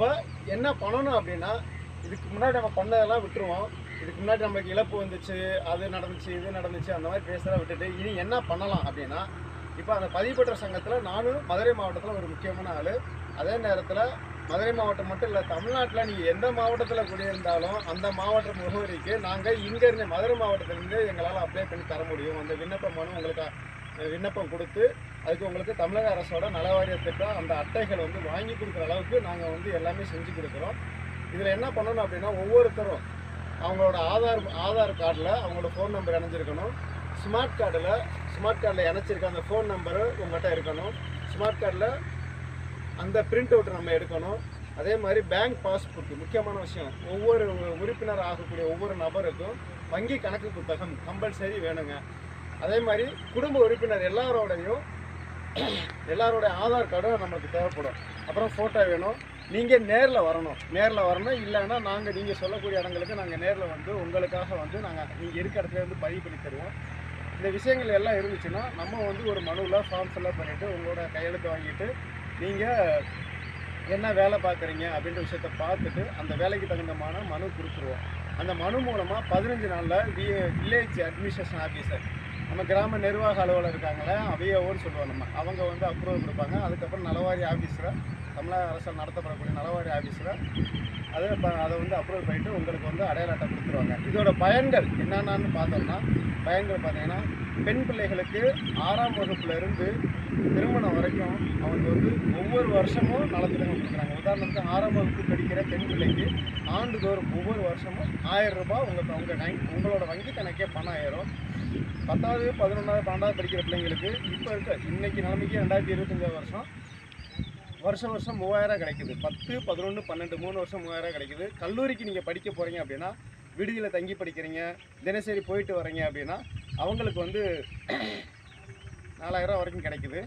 அப்போ என்ன பண்ணணும் அப்படின்னா, இதுக்கு முன்னாடி நம்ம பண்ணதெல்லாம் விட்டுருவோம். இதுக்கு முன்னாடி நமக்கு இழப்பு வந்துச்சு, அது நடந்துச்சு, இது நடந்துச்சு, அந்த மாதிரி பேசுகிறத விட்டுட்டு இனி என்ன பண்ணலாம் அப்படின்னா, இப்போ அந்த பதிவுபெற்ற சங்கத்தில் நானும் மதுரை மாவட்டத்தில் ஒரு முக்கியமான ஆள். அதே நேரத்தில் மதுரை மாவட்டம் மட்டும் இல்லை, தமிழ்நாட்டில் நீங்கள் எந்த மாவட்டத்தில் குடியிருந்தாலும் அந்த மாவட்ட முகவரிக்கு நாங்கள் இங்கேருந்து மதுரை மாவட்டத்திலேருந்து எங்களால் அப்ளை பண்ணி தர முடியும். அந்த விண்ணப்ப மனு உங்களுக்கு விண்ணப்பம் கொடுத்து அதுக்கு உங்களுக்கு தமிழக அரசோட நலவாரிய திட்டம் அந்த அட்டைகள் வந்து வாங்கி கொடுக்குற அளவுக்கு நாங்கள் வந்து எல்லாமே செஞ்சு கொடுக்குறோம். இதில் என்ன பண்ணணும் அப்படின்னா, ஒவ்வொருத்தரும் அவங்களோட ஆதார் கார்டில் அவங்களோட ஃபோன் நம்பர் இணைஞ்சிருக்கணும். ஸ்மார்ட் கார்டில் இணைச்சிருக்க அந்த ஃபோன் நம்பரு உங்கள்கிட்ட இருக்கணும். ஸ்மார்ட் கார்டில் அந்த பிரிண்ட் அவுட் நம்ம எடுக்கணும். அதே மாதிரி பேங்க் பாஸ்புக் முக்கியமான விஷயம். ஒவ்வொரு உறுப்பினர் ஆகக்கூடிய ஒவ்வொரு நபருக்கும் வங்கி கணக்கு புத்தகம் கம்பல்சரி வேணுங்க. அதே மாதிரி குடும்ப உறுப்பினர் எல்லாரோடைய ஆதார் கார்டும் நம்மளுக்கு தேவைப்படும். அப்புறம் ஃபோட்டோ வேணும். நீங்கள் நேரில் வரணும். இல்லைன்னா நீங்கள் சொல்லக்கூடிய இடங்களுக்கு நாங்கள் நேரில் வந்து உங்களுக்காக வந்து நீங்கள் இருக்க இடத்துல வந்து பதிவு பண்ணி தருவோம். இந்த விஷயங்கள் எல்லாம் இருந்துச்சுன்னா நம்ம வந்து ஒரு மனுவில் ஃபார்ம் ஃபில்அப் பண்ணிவிட்டு உங்களோட கையெழுத்து வாங்கிட்டு நீங்கள் என்ன வேலை பார்க்குறீங்க அப்படின்ற விஷயத்த பார்த்துட்டு அந்த வேலைக்கு தகுந்தமான மனு கொடுத்துருவோம். அந்த மனு மூலமாக 15 நாளில் வில்லேஜ் அட்மினிஸ்ட்ரேஷன் ஆஃபீஸர், நம்ம கிராம நிர்வாக அலுவலர் இருக்காங்களே, அவையோன்னு சொல்லுவோம் அவங்க வந்து அப்ரூவல் கொடுப்பாங்க. அதுக்கப்புறம் நலவாரி ஆஃபீஸரை, தமிழக அரசால் நடத்தப்படக்கூடிய நலவாரி ஆஃபீஸரை அதை வந்து அப்ரூவல் பண்ணிவிட்டு உங்களுக்கு வந்து அடையாள அட்டை கொடுத்துருவாங்க. இதோட பயன்கள் என்னென்னு பார்த்தோம்னா, பார்த்தீங்கன்னா பெண் பிள்ளைகளுக்கு 6ஆம் வகுப்புலேருந்து திருமணம் வரைக்கும் அவங்க வந்து ஒவ்வொரு வருஷமும் நலத்திட்டம் கொடுக்குறாங்க. உதாரணத்துக்கு 6ஆம் வகுப்பு படிக்கிற பெண் பிள்ளைக்கு ஆண்டுதோறும் ஒவ்வொரு வருஷமும் 1000 ரூபாய் உங்களோட வங்கி கணக்கே பணம் ஏறும். 10வது 11வது 12வது படிக்கிற பிள்ளைங்களுக்கு இப்போ இன்னைக்கு நிலைமைக்கு 2025 வருஷம் 3000 கிடைக்குது. 10, 11, 12 3 வருஷம் 3000 கிடைக்குது. கல்லூரிக்கு நீங்கள் படிக்க போகிறீங்க அப்படின்னா, விடுதியில் தங்கி படிக்கிறீங்க, தினசரி போயிட்டு வரீங்க அப்படின்னா அவங்களுக்கு வந்து 4000 வரைக்கும் கிடைக்குது.